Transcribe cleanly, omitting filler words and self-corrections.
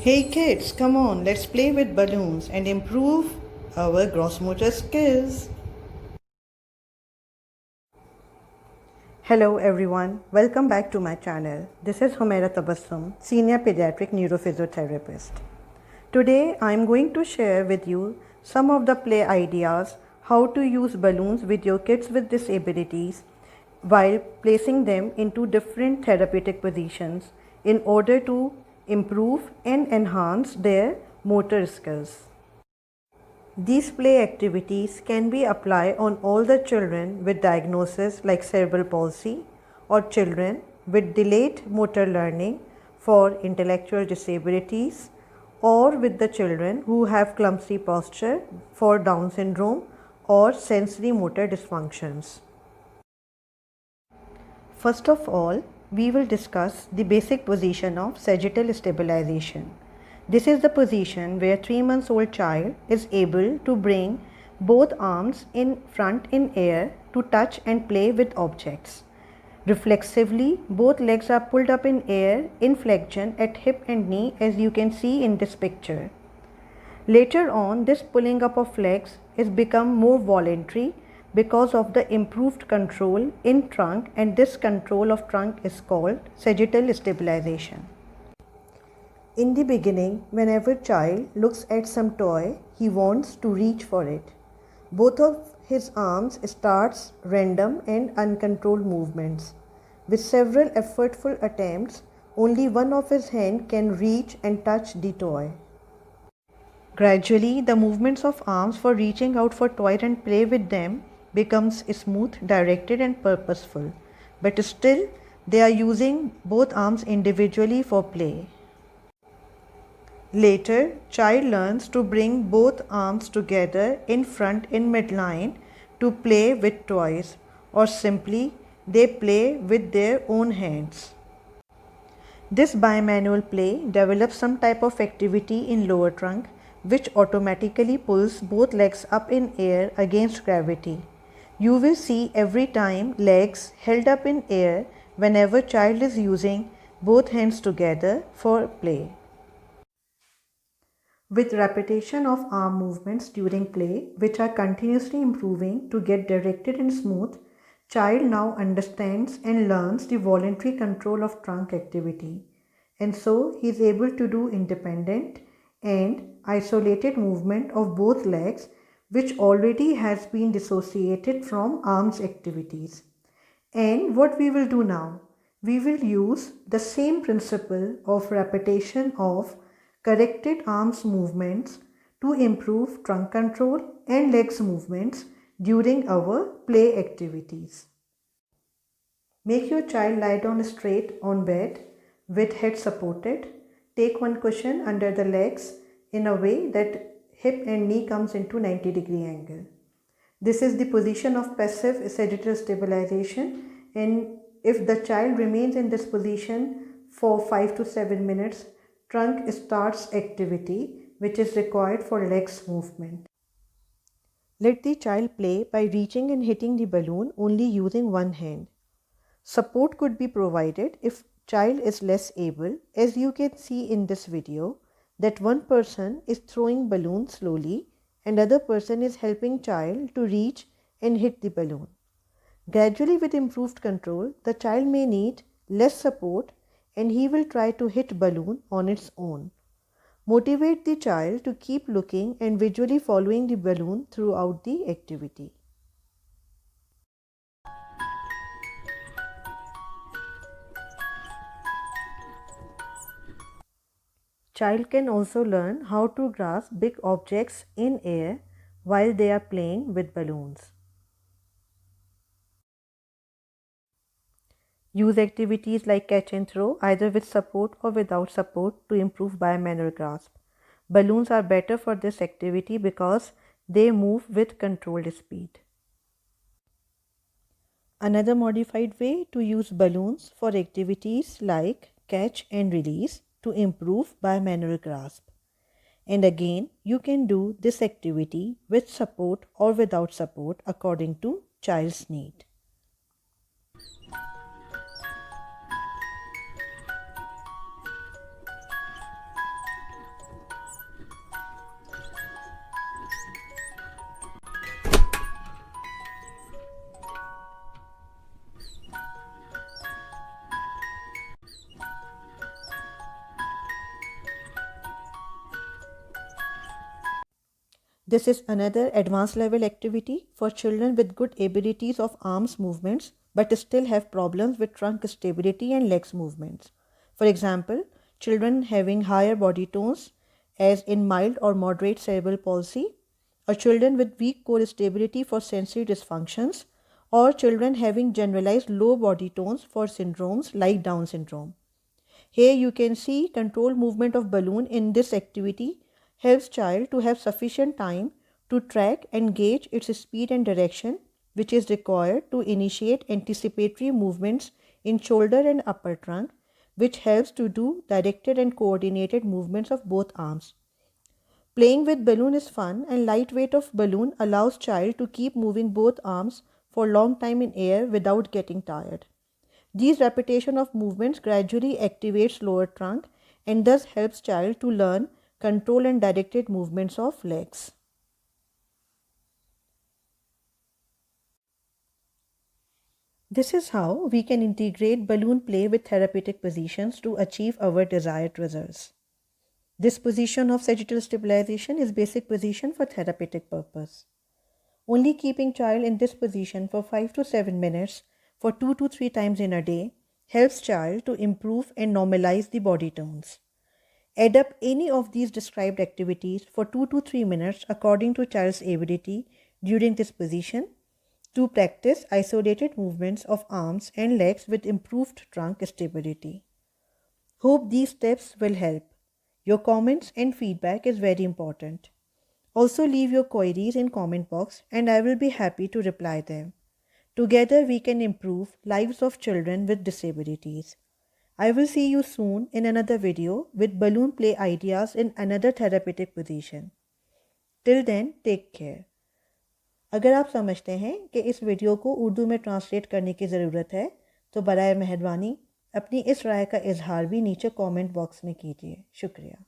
Hey kids, come on, let's play with balloons and improve our gross motor skills. Hello everyone, welcome back to my channel. This is Humaira Tabassum, Senior Pediatric Neurophysiotherapist. Today I am going to share with you some of the play ideas how to use balloons with your kids with disabilities while placing them into different therapeutic positions in order to improve and enhance their motor skills. These play activities can be applied on all the children with diagnosis like cerebral palsy or children with delayed motor learning for intellectual disabilities or with the children who have clumsy posture for Down syndrome or sensory motor dysfunctions. First of all, we will discuss the basic position of sagittal stabilization. This is the position where 3 months old child is able to bring both arms in front in air to touch and play with objects. Reflexively, both legs are pulled up in air in flexion at hip and knee as you can see in this picture. Later on, this pulling up of legs is become more voluntary because of the improved control in trunk, and this control of trunk is called sagittal stabilization. In the beginning, whenever child looks at some toy, he wants to reach for it. Both of his arms starts random and uncontrolled movements. With several effortful attempts, only one of his hand can reach and touch the toy. Gradually, the movements of arms for reaching out for toys and play with them becomes smooth, directed and purposeful. But still, they are using both arms individually for play. Later, child learns to bring both arms together in front in midline to play with toys, or simply they play with their own hands. This bimanual play develops some type of activity in lower trunk which automatically pulls both legs up in air against gravity. You will see every time legs held up in air whenever child is using both hands together for play. With repetition of arm movements during play, which are continuously improving to get directed and smooth, child now understands and learns the voluntary control of trunk activity. And so he is able to do independent and isolated movement of both legs, which already has been dissociated from arms activities. And what we will do now? We will use the same principle of repetition of corrected arms movements to improve trunk control and legs movements during our play activities. Make your child lie down straight on bed with head supported. Take one cushion under the legs in a way that hip and knee comes into 90-degree angle. This is the position of passive sagittal stabilization, and if the child remains in this position for 5 to 7 minutes, trunk starts activity which is required for legs movement. Let the child play by reaching and hitting the balloon only using one hand. Support could be provided if child is less able, as you can see in this video that one person is throwing balloon slowly and other person is helping child to reach and hit the balloon. Gradually, with improved control, the child may need less support and he will try to hit balloon on its own. Motivate the child to keep looking and visually following the balloon throughout the activity. Child can also learn how to grasp big objects in air while they are playing with balloons. Use activities like catch and throw either with support or without support to improve bimanual grasp. Balloons are better for this activity because they move with controlled speed. Another modified way to use balloons for activities like catch and release to improve bimanual grasp. And again, you can do this activity with support or without support according to child's need. This is another advanced level activity for children with good abilities of arms movements but still have problems with trunk stability and legs movements. For example, children having higher body tones, as in mild or moderate cerebral palsy, or children with weak core stability for sensory dysfunctions, or children having generalized low body tones for syndromes like Down syndrome. Here you can see controlled movement of balloon in this activity helps child to have sufficient time to track and gauge its speed and direction, which is required to initiate anticipatory movements in shoulder and upper trunk, which helps to do directed and coordinated movements of both arms. Playing with balloon is fun, and light weight of balloon allows child to keep moving both arms for long time in air without getting tired. These repetition of movements gradually activates lower trunk and thus helps child to learn control and directed movements of legs. This is how we can integrate balloon play with therapeutic positions to achieve our desired results. This position of sagittal stabilization is basic position for therapeutic purpose. Only keeping child in this position for 5 to 7 minutes for 2 to 3 times in a day helps child to improve and normalize the body tones. Add up any of these described activities for 2 to 3 minutes according to child's ability during this position to practice isolated movements of arms and legs with improved trunk stability. Hope these steps will help. Your comments and feedback is very important. Also leave your queries in comment box and I will be happy to reply them. Together we can improve lives of children with disabilities. I will see you soon in another video with balloon play ideas in another therapeutic position. Till then, take care. अगर आप समझते हैं कि इस video को उर्दू में translate करने की ज़रूरत है तो बराए मेहरबानी अपनी इस राय का इजहार भी नीचे कमेंट बॉक्स में कीजिए। शुक्रिया।